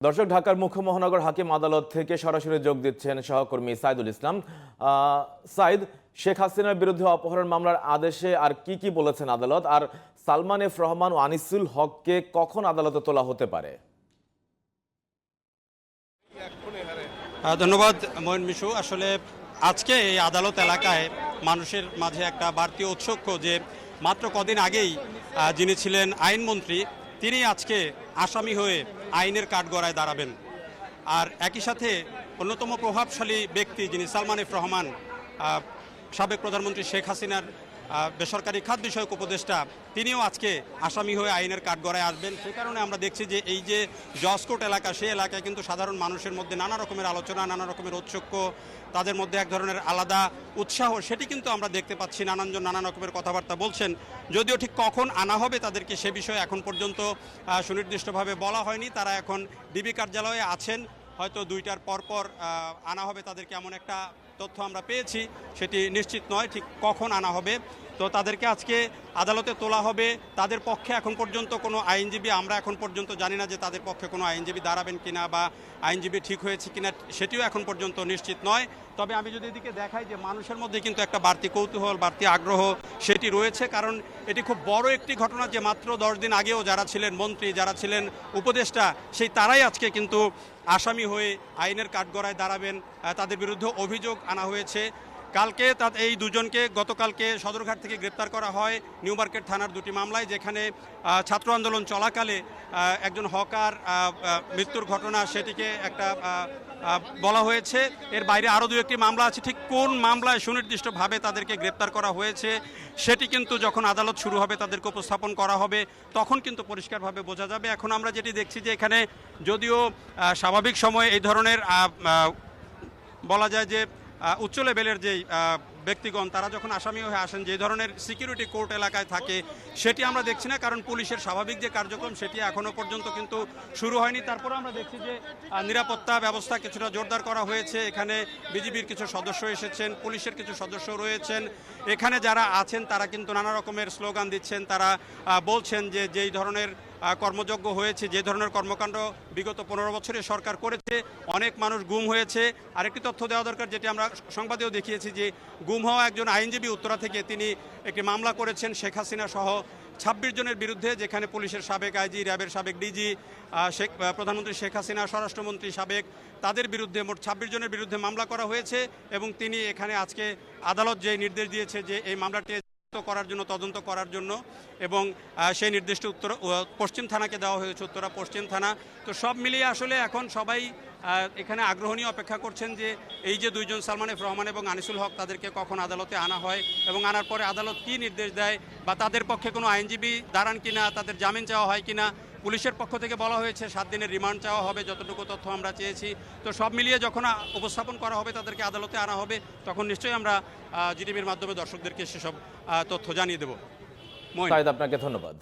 দর্শক, ঢাকার মুখ্য মহানগর হাকিম আদালত থেকে সরাসরি যোগ দিচ্ছেন সহকর্মী সাইদুল ইসলাম। সাইদ, শেখ হাসিনার বিরুদ্ধে অপহরণ মামলার আদেশে আর কি বলেছেন আদালত, আর সালমান এফ রহমান ও আনিসুল হককে কখন আদালতে তোলা হতে পারে? ধন্যবাদ মঈন মিশু। আসলে আজকে এই আদালত এলাকায় মানুষের মাঝে একটা বাড়তি ঔৎসুক্য যে মাত্র কদিন আগেই যিনি ছিলেন আইনমন্ত্রী তিনি আজকে আসামি হয়ে আইনের কাঠগড়ায় দাঁড়াবেন। আর একই সাথে অন্যতম প্রভাবশালী ব্যক্তি যিনি সালমান এফ রহমান, সাবেক প্রধানমন্ত্রী শেখ হাসিনার বেসরকারি খাত বিষয়ক উপদেষ্টা, তিনিও আজকে আসামি হয়ে আইনের কাঠগড়ায় আসবেন। সে কারণে আমরা দেখছি যে এই যে জজকোর্ট এলাকা, সেই এলাকায় কিন্তু সাধারণ মানুষের মধ্যে নানা রকমের আলোচনা, নানা রকমের ঔৎসুক্য, তাদের মধ্যে এক ধরনের আলাদা উৎসাহ, সেটি কিন্তু আমরা দেখতে পাচ্ছি। নানানজন নানা রকমের কথাবার্তা বলছেন, যদিও ঠিক কখন আনা হবে তাদেরকে সে বিষয়ে এখন পর্যন্ত সুনির্দিষ্টভাবে বলা হয়নি। তারা এখন ডিবি কার্যালয়ে আছেন, হয়তো 2টার পর আনা হবে তাদেরকে, এমন একটা তথ্য আমরা পেয়েছি। সেটি নিশ্চিত নয় ঠিক কখন আনা হবে। তো তাদেরকে আজকে আদালতে তোলা হবে। তাদের পক্ষে এখন পর্যন্ত কোনো আইনজীবী, আমরা এখন পর্যন্ত জানি না যে তাদের পক্ষে কোনো আইনজীবী দাঁড়াবেন কিনা বা আইনজীবী ঠিক হয়েছে কিনা, সেটিও এখন পর্যন্ত নিশ্চিত নয়। তবে আমি যদি এদিকে দেখাই যে মানুষের মধ্যে কিন্তু একটা বাড়তি কৌতূহল, বাড়তি আগ্রহ সেটি রয়েছে, কারণ এটি খুব বড় একটি ঘটনা যে মাত্র 10 দিন আগেও যারা ছিলেন মন্ত্রী, যারা ছিলেন উপদেষ্টা, সেই তারাই আজকে কিন্তু আসামি হয়ে আইনের কাঠগড়ায় দাঁড়াবেন। তাদের বিরুদ্ধে অভিযোগ আনা হয়েছে। কালকে এই দুজনকে গতকালকে সদরঘাট থেকে গ্রেপ্তার করা হয় নিউ মার্কেট থানার 2টি মামলায়, যেখানে ছাত্র আন্দোলন চলাকালে একজন হকার মৃত্যুর ঘটনা, সেটিকে একটা বলা হয়েছে। এর বাইরে আরও 2-1টি মামলা আছে। ঠিক কোন মামলায় সুনির্দিষ্টভাবে তাদেরকে গ্রেপ্তার করা হয়েছে সেটি কিন্তু যখন আদালত শুরু হবে, তাদেরকে উপস্থাপন করা হবে, তখন কিন্তু পরিষ্কারভাবে বোঝা যাবে। এখন আমরা যেটি দেখছি যে এখানে যদিও স্বাভাবিক সময়ে এই ধরনের বলা যায় যে উচ্চ লেভেলের যেই ব্যক্তিগণ তারা যখন আসামি হয়ে আসেন, যে ধরনের সিকিউরিটি কোর্ট এলাকায় থাকে সেটি আমরা দেখছি না, কারণ পুলিশের স্বাভাবিক যে কার্যক্রম সেটি এখনও পর্যন্ত কিন্তু শুরু হয়নি। তারপরে আমরা দেখছি যে নিরাপত্তা ব্যবস্থা কিছুটা জোরদার করা হয়েছে। এখানে বিজিবির কিছু সদস্য এসেছেন, পুলিশের কিছু সদস্য রয়েছেন। এখানে যারা আছেন তারা কিন্তু নানা রকমের স্লোগান দিচ্ছেন। তারা বলছেন যে যেই ধরনের কর্মযজ্ঞ হয়েছে, যে ধরনের কর্মকাণ্ড বিগত 15 বছরে সরকার করেছে, অনেক মানুষ গুম হয়েছে। আরেকটি তথ্য দেওয়া দরকার, যেটি আমরা সংবাদেও দেখিয়েছি, যে গুম হওয়া একজন আইনজীবী উত্তরা থেকে তিনি একটি মামলা করেছেন শেখ হাসিনা সহ 26 জনের বিরুদ্ধে, যেখানে পুলিশের সাবেক আইজি, র্যাবের সাবেক ডিজি, প্রধানমন্ত্রী শেখ হাসিনা, স্বরাষ্ট্রমন্ত্রী সাবেক, তাদের বিরুদ্ধে মোট 26 জনের বিরুদ্ধে মামলা করা হয়েছে। এবং তিনি এখানে আজকে আদালত যে নির্দেশ দিয়েছে যে এই মামলাটি করার জন্য, তদন্ত করার জন্য, এবং সেই নির্দিষ্ট পশ্চিম থানাকে দেওয়া হয়েছে, উত্তরা পশ্চিম থানা। তো সব মিলিয়ে আসলে এখন সবাই এখানে আগ্রহ নিয়ে অপেক্ষা করছেন যে এই যে 2জন সালমান এফ রহমান এবং আনিসুল হক, তাদেরকে কখন আদালতে আনা হয় এবং আনার পরে আদালত কী নির্দেশ দেয়, বা তাদের পক্ষে কোনো আইনজীবী দাঁড়ান কিনা, তাদের জামিন চাওয়া হয় কিনা। পুলিশের পক্ষ থেকে বলা হয়েছে 7 দিনের রিমান্ড চাওয়া হবে, যতটুকু তথ্য আমরা চেয়েছি। তো সব মিলিয়ে যখন উপস্থাপন করা হবে, তাদেরকে আদালতে আনা হবে, তখন নিশ্চয়ই আমরা জিটিভির মাধ্যমে দর্শকদেরকে সেসব তথ্য জানিয়ে দেব। আপনাকে ধন্যবাদ।